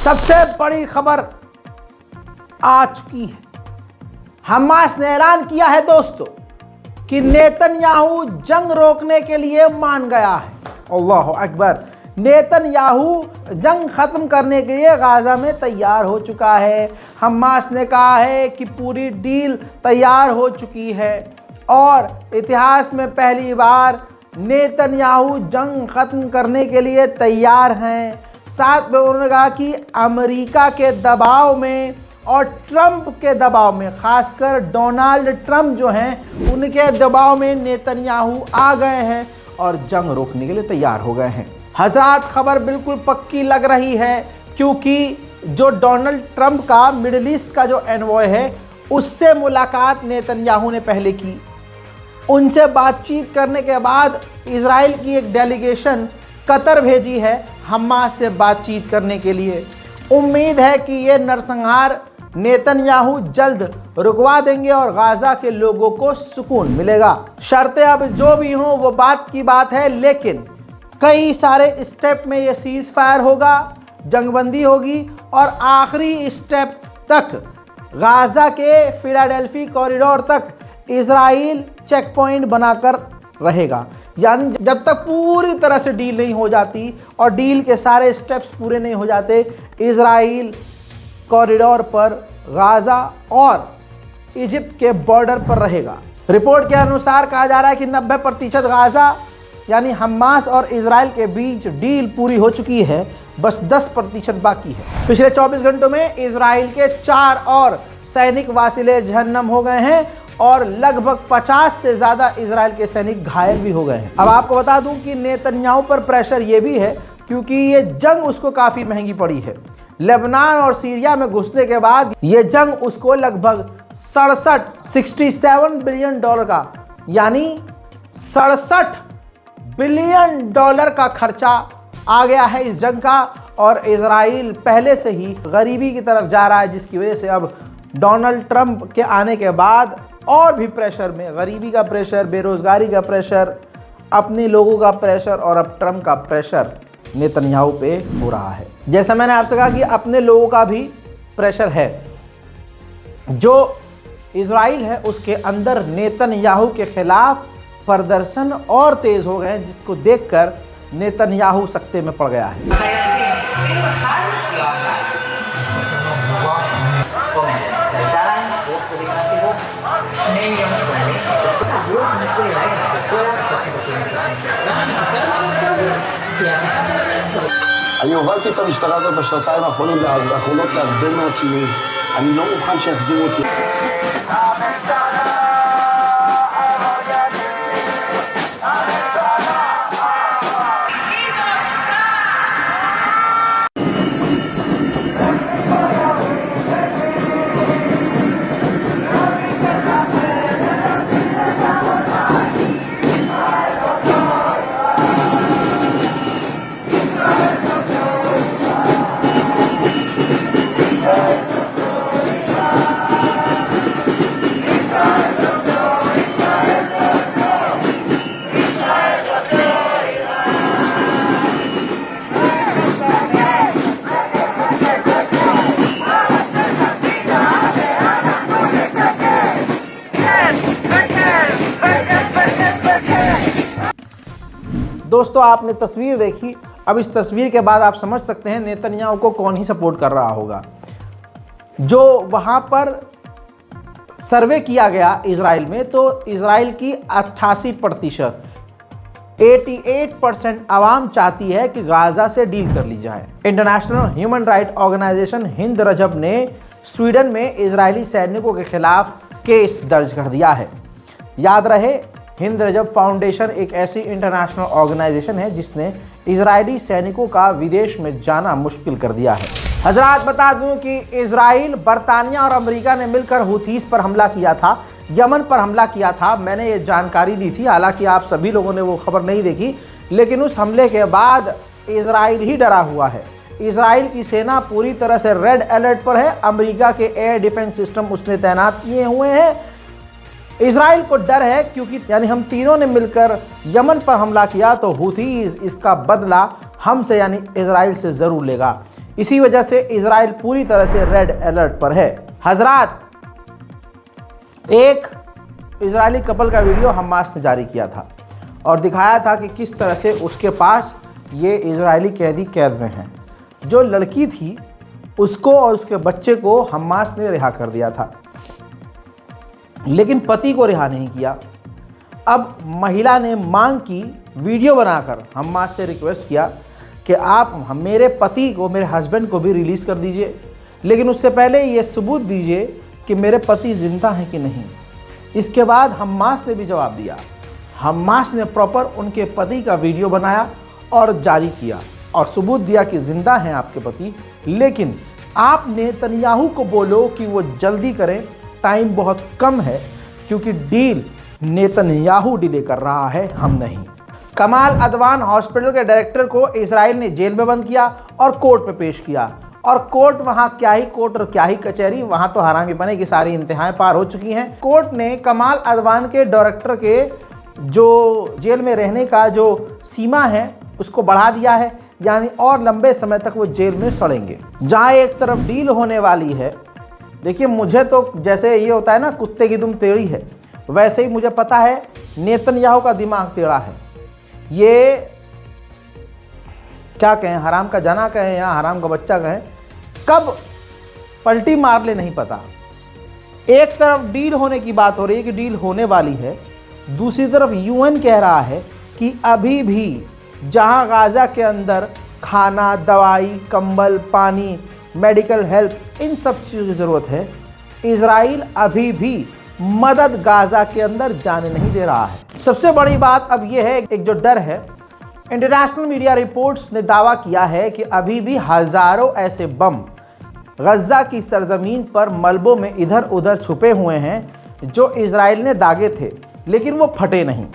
सबसे बड़ी खबर आ चुकी है। हमास ने ऐलान किया है दोस्तों कि नेतन्याहू जंग रोकने के लिए मान गया है। अल्लाह अकबर। नेतन्याहू जंग खत्म करने के लिए गाजा में तैयार हो चुका है। हमास ने कहा है कि पूरी डील तैयार हो चुकी है और इतिहास में पहली बार नेतन्याहू जंग खत्म करने के लिए तैयार हैं। साथ में उन्होंने कहा कि अमेरिका के दबाव में और ट्रंप के दबाव में, खासकर डोनाल्ड ट्रंप जो हैं उनके दबाव में नेतन्याहू आ गए हैं और जंग रोकने के लिए तैयार हो गए हैं। हज़रात, खबर बिल्कुल पक्की लग रही है क्योंकि जो डोनाल्ड ट्रंप का मिडिल ईस्ट का जो एनवॉय है उससे मुलाकात नेतन्याहू ने पहले की। उनसे बातचीत करने के बाद इजराइल की एक डेलीगेशन कतर भेजी है हमास से बातचीत करने के लिए। उम्मीद है कि ये नरसंहार नेतन्याहू जल्द रुकवा देंगे और गाजा के लोगों को सुकून मिलेगा। शर्तें अब जो भी हों वो बात की बात है, लेकिन कई सारे स्टेप में ये सीज फायर होगा, जंगबंदी होगी और आखिरी स्टेप तक गाजा के फिलाडेल्फी कॉरिडोर तक इजराइल चेक पॉइंट बनाकर रहेगा। यानी जब तक पूरी तरह से डील नहीं हो जाती और डील के सारे स्टेप्स पूरे नहीं हो जाते, इजराइल कॉरिडोर पर गाजा और इजिप्ट के बॉर्डर पर रहेगा। रिपोर्ट के अनुसार कहा जा रहा है कि 90% गाजा यानी हमास और इजराइल के बीच डील पूरी हो चुकी है, बस 10% बाकी है। पिछले 24 घंटों में इजराइल के 4 और सैनिक वासिले जहन्नम हो गए हैं और लगभग 50 से ज़्यादा इजराइल के सैनिक घायल भी हो गए हैं। अब आपको बता दूं कि नेतन्याहू पर प्रेशर ये भी है क्योंकि ये जंग उसको काफ़ी महंगी पड़ी है। लेबनान और सीरिया में घुसने के बाद ये जंग उसको लगभग 67 बिलियन डॉलर का यानी 67 बिलियन डॉलर का खर्चा आ गया है इस जंग का। और इजराइल पहले से ही गरीबी की तरफ जा रहा है, जिसकी वजह से अब डोनाल्ड ट्रंप के आने के बाद और भी प्रेशर में, गरीबी का प्रेशर, बेरोजगारी का प्रेशर, अपने लोगों का प्रेशर और अब ट्रंप का प्रेशर नेतन्याहू पे हो रहा है। जैसा मैंने आपसे कहा कि अपने लोगों का भी प्रेशर है। जो इजराइल है उसके अंदर नेतन्याहू के खिलाफ प्रदर्शन और तेज हो गए, जिसको देखकर नेतन्याहू सकते में पड़ गया है। אני הובלתי את המשטרה הזאת בשנתיים האחרונות להרבה מאוד שינויים. אני לא מוכן שיחזירו אותי. दोस्तों, आपने तस्वीर देखी। अब इस तस्वीर के बाद आप समझ सकते हैं नेतन्याहू को कौन ही सपोर्ट कर रहा होगा। जो वहाँ पर सर्वे किया गया इजराइल में, तो इजराइल की 88% आवाम चाहती है कि गाजा से डील कर ली जाए। International human right organisation Hind Rajab ने स्वीडन में इजरायली सैनिकों के खिलाफ केस दर्ज कर दिया है। याद रहे, हिंद रजब फाउंडेशन एक ऐसी इंटरनेशनल ऑर्गेनाइजेशन है जिसने इजरायली सैनिकों का विदेश में जाना मुश्किल कर दिया है। हजरात, बता दूं कि इजराइल, बरतानिया और अमेरिका ने मिलकर हुथीस पर हमला किया था, यमन पर हमला किया था। मैंने ये जानकारी दी थी, हालांकि आप सभी लोगों ने वो खबर नहीं देखी, लेकिन उस हमले के बाद इजराइल ही डरा हुआ है। इजराइल की सेना पूरी तरह से रेड अलर्ट पर है। अमेरिका के एयर डिफेंस सिस्टम उसने तैनात किए हुए हैं। इजराइल को डर है क्योंकि यानी हम तीनों ने मिलकर यमन पर हमला किया तो हुथीज इसका बदला हमसे यानी इजराइल से ज़रूर लेगा। इसी वजह से इजराइल पूरी तरह से रेड अलर्ट पर है। हजरात, एक इजरायली कपल का वीडियो हमास ने जारी किया था और दिखाया था कि किस तरह से उसके पास ये इजरायली कैदी कैद में हैं। जो लड़की थी उसको और उसके बच्चे को हमास ने रिहा कर दिया था, लेकिन पति को रिहा नहीं किया। अब महिला ने मांग की, वीडियो बनाकर हमास से रिक्वेस्ट किया कि आप मेरे पति को, मेरे हस्बैंड को भी रिलीज़ कर दीजिए, लेकिन उससे पहले ये सबूत दीजिए कि मेरे पति ज़िंदा हैं कि नहीं। इसके बाद हमास ने भी जवाब दिया। हमास ने प्रॉपर उनके पति का वीडियो बनाया और जारी किया और सबूत दिया कि ज़िंदा हैं आपके पति, लेकिन आप नेतन्याहू को बोलो कि वो जल्दी करें, टाइम बहुत कम है, क्योंकि डील नेतन्याहू डिले कर रहा है, हम नहीं। कमाल अदवान हॉस्पिटल के डायरेक्टर को इजराइल ने जेल में बंद किया और कोर्ट में पेश किया। और कोर्ट, वहां क्या ही कोर्ट और क्या ही कचहरी, वहां तो हरामीपने की सारी इंतहाएं पार हो चुकी हैं। कोर्ट ने कमाल अदवान के डायरेक्टर के जो जेल में रहने का जो सीमा है उसको बढ़ा दिया है, यानी और लंबे समय तक वो जेल में सड़ेंगे। जहां एक तरफ डील होने वाली है, देखिए मुझे तो जैसे ये होता है ना कुत्ते की दुम टेढ़ी है, वैसे ही मुझे पता है नेतन्याहू का दिमाग टेढ़ा है। ये क्या कहें, हराम का जना कहें या हराम का बच्चा कहें, कब पलटी मार ले नहीं पता। एक तरफ डील होने की बात हो रही है कि डील होने वाली है, दूसरी तरफ यूएन कह रहा है कि अभी भी जहां गाजा के अंदर खाना, दवाई, कंबल, पानी, मेडिकल हेल्प, इन सब चीज़ों की ज़रूरत है, इजराइल अभी भी मदद गाजा के अंदर जाने नहीं दे रहा है। सबसे बड़ी बात अब यह है, एक जो डर है, इंटरनेशनल मीडिया रिपोर्ट्स ने दावा किया है कि अभी भी हज़ारों ऐसे बम गजा की सरजमीन पर मलबों में इधर उधर छुपे हुए हैं जो इजराइल ने दागे थे, लेकिन वो फटे नहीं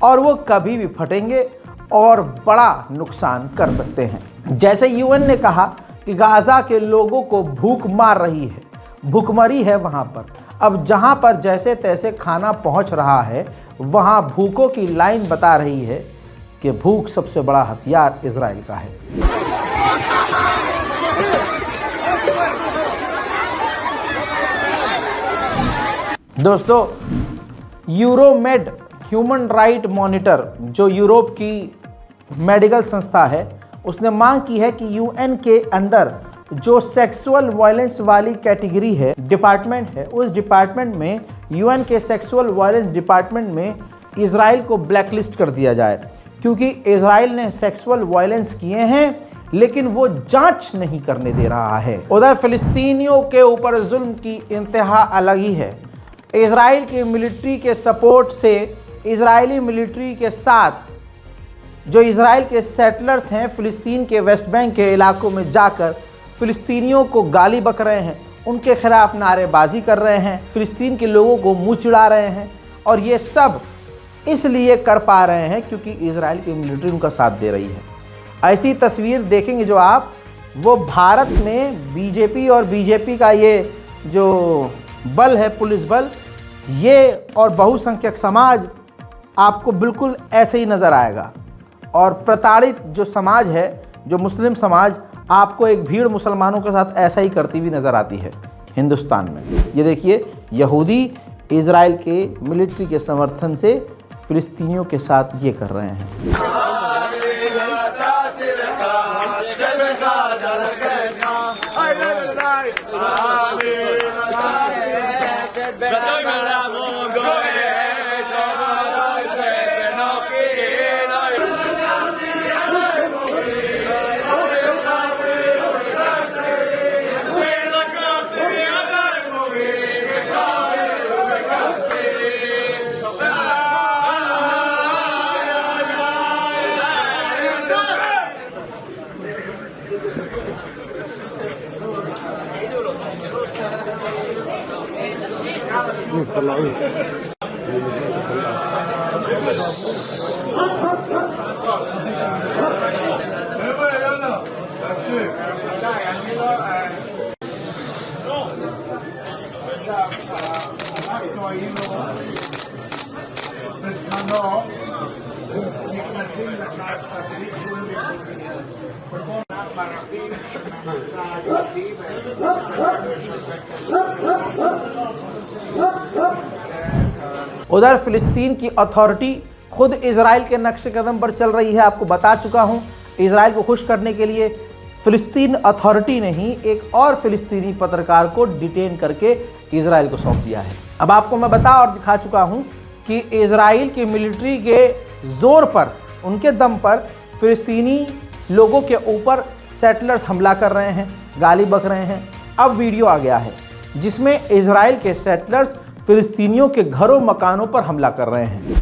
और वो कभी भी फटेंगे और बड़ा नुकसान कर सकते हैं। जैसे यूएन ने कहा कि गाजा के लोगों को भूख मार रही है, भूखमरी है वहाँ पर। अब जहाँ पर जैसे तैसे खाना पहुँच रहा है, वहाँ भूखों की लाइन बता रही है कि भूख सबसे बड़ा हथियार इजराइल का है। दोस्तों, यूरोमेड ह्यूमन राइट मॉनिटर, जो यूरोप की मेडिकल संस्था है, उसने मांग की है कि यूएन के अंदर जो सेक्सुअल वायलेंस वाली कैटेगरी है, डिपार्टमेंट है, उस डिपार्टमेंट में, यूएन के सेक्सुअल वायलेंस डिपार्टमेंट में इजराइल को ब्लैकलिस्ट कर दिया जाए, क्योंकि इजराइल ने सेक्सुअल वायलेंस किए हैं लेकिन वो जांच नहीं करने दे रहा है। उधर फिलिस्तीनियों के ऊपर जुल्म की इंतहा अलग ही है। इजराइल की मिलिट्री के सपोर्ट से, इजरायली मिलिट्री के साथ जो इजराइल के सेटलर्स हैं, फिलिस्तीन के वेस्ट बैंक के इलाकों में जाकर फिलिस्तीनियों को गाली बक रहे हैं, उनके खिलाफ नारेबाजी कर रहे हैं, फिलिस्तीन के लोगों को मुँह चिढ़ा रहे हैं, और ये सब इसलिए कर पा रहे हैं क्योंकि इजराइल की मिलिट्री उनका साथ दे रही है। ऐसी तस्वीर देखेंगे जो आप, वो भारत में बीजेपी और बीजेपी का ये जो बल है, पुलिस बल, ये और बहुसंख्यक समाज आपको बिल्कुल ऐसे ही नज़र आएगा। और प्रताड़ित जो समाज है, जो मुस्लिम समाज, आपको एक भीड़ मुसलमानों के साथ ऐसा ही करती हुई नज़र आती है हिंदुस्तान में। ये देखिए, यहूदी इजराइल के मिलिट्री के समर्थन से फिलिस्तीनियों के साथ ये कर रहे हैं। उधर फिलिस्तीन की अथॉरिटी खुद इजराइल के नक्शे कदम पर चल रही है। आपको बता चुका हूं, इजराइल को खुश करने के लिए फिलिस्तीन अथॉरिटी ने ही एक और फिलिस्तीनी पत्रकार को डिटेन करके इजराइल को सौंप दिया है। अब आपको मैं बता और दिखा चुका हूं कि इजराइल की मिलिट्री के जोर पर, उनके दम पर फिलिस्तीनी लोगों के ऊपर सेटलर्स हमला कर रहे हैं, गाली बक रहे हैं। अब वीडियो आ गया है जिसमें इजराइल के सेटलर्स फिलिस्तीनियों के घरों मकानों पर हमला कर रहे हैं।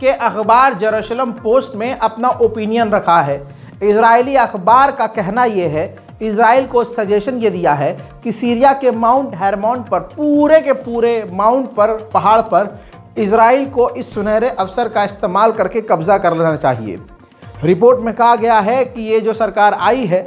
के अखबार जेरूशलम पोस्ट में अपना ओपिनियन रखा है। इजरायली अखबार का कहना यह है, इजराइल को सजेशन ये दिया है कि सीरिया के माउंट हेरमोन पर, पूरे के पूरे माउंट पर, पहाड़ पर इजराइल को इस सुनहरे अवसर का इस्तेमाल करके कब्जा कर लेना चाहिए। रिपोर्ट में कहा गया है कि ये जो सरकार आई है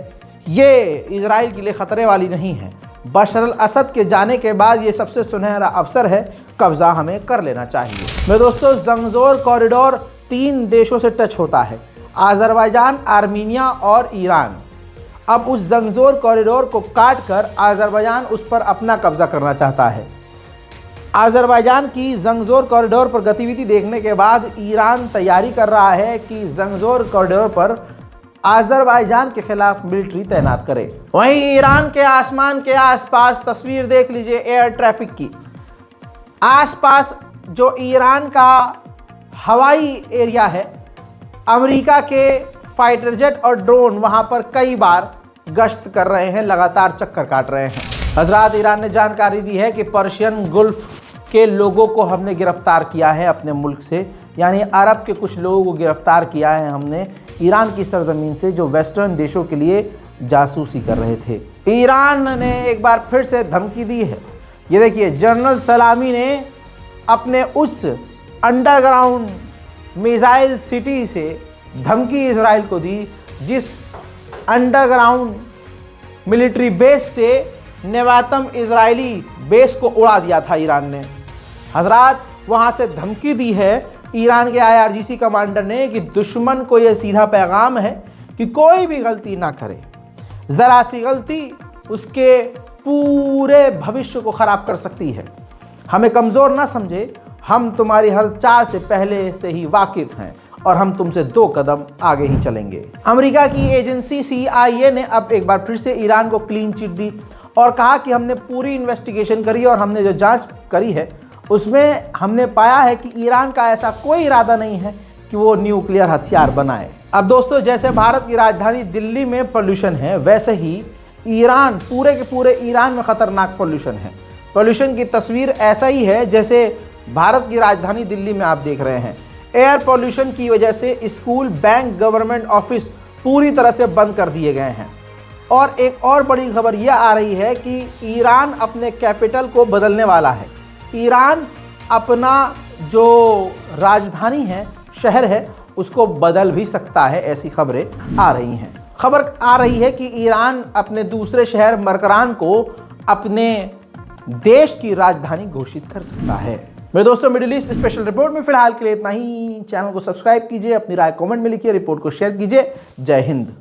ये इजराइल के लिए ख़तरे वाली नहीं है। बशर अल असद के जाने के बाद ये सबसे सुनहरा अवसर है, कब्जा हमें कर लेना चाहिए। मेरे दोस्तों, जंगजोर कॉरिडोर 3 देशों से टच होता है, आज़रबाईजान, आर्मीनिया और ईरान। अब उस जंगजोर कॉरिडोर को काट कर आज़रबाईजान उस पर अपना कब्जा करना चाहता है। आज़रबाईजान की जंगजोर कॉरिडोर पर गतिविधि देखने के बाद ईरान तैयारी कर रहा है कि जंगजोर कॉरिडोर पर आज़रबाईजान के खिलाफ मिलिट्री तैनात करे। वहीं ईरान के आसमान के आसपास तस्वीर देख लीजिए एयर ट्रैफिक की। आसपास जो ईरान का हवाई एरिया है, अमेरिका के फाइटर जेट और ड्रोन वहां पर कई बार गश्त कर रहे हैं, लगातार चक्कर काट रहे हैं। हजरात, ईरान ने जानकारी दी है कि पर्शियन गुल्फ के लोगों को हमने गिरफ्तार किया है अपने मुल्क से, यानी अरब के कुछ लोगों को गिरफ्तार किया है हमने ईरान की सरजमीन से, जो वेस्टर्न देशों के लिए जासूसी कर रहे थे। ईरान ने एक बार फिर से धमकी दी है। ये देखिए, जनरल सलामी ने अपने उस अंडरग्राउंड मिसाइल सिटी से धमकी इजराइल को दी, जिस अंडरग्राउंड मिलिट्री बेस से नेवातम इजरायली बेस को उड़ा दिया था ईरान ने। हजरात, वहाँ से धमकी दी है ईरान के IRGC कमांडर ने कि दुश्मन को यह सीधा पैगाम है कि कोई भी गलती ना करे, ज़रा सी गलती उसके पूरे भविष्य को ख़राब कर सकती है। हमें कमज़ोर ना समझे, हम तुम्हारी हर चाल से पहले से ही वाकिफ़ हैं और हम तुमसे 2 कदम आगे ही चलेंगे। अमेरिका की एजेंसी CIA ने अब एक बार फिर से ईरान को क्लीन चिट दी और कहा कि हमने पूरी इन्वेस्टिगेशन करी और हमने जो जांच करी है उसमें हमने पाया है कि ईरान का ऐसा कोई इरादा नहीं है कि वो न्यूक्लियर हथियार बनाए। अब दोस्तों, जैसे भारत की राजधानी दिल्ली में पोल्यूशन है, वैसे ही ईरान, पूरे के पूरे ईरान में ख़तरनाक पोल्यूशन है। पोल्यूशन की तस्वीर ऐसा ही है जैसे भारत की राजधानी दिल्ली में आप देख रहे हैं। एयर पोल्यूशन की वजह से स्कूल, बैंक, गवर्नमेंट ऑफिस पूरी तरह से बंद कर दिए गए हैं। और एक और बड़ी खबर यह आ रही है कि ईरान अपने कैपिटल को बदलने वाला है। ईरान अपना जो राजधानी है, शहर है, उसको बदल भी सकता है, ऐसी खबरें आ रही हैं। खबर आ रही है कि ईरान अपने दूसरे शहर मरकरान को अपने देश की राजधानी घोषित कर सकता है। मेरे दोस्तों, मिडिल ईस्ट स्पेशल रिपोर्ट में फिलहाल के लिए इतना ही। चैनल को सब्सक्राइब कीजिए, अपनी राय कमेंट में लिखिए, रिपोर्ट को शेयर कीजिए। जय हिंद।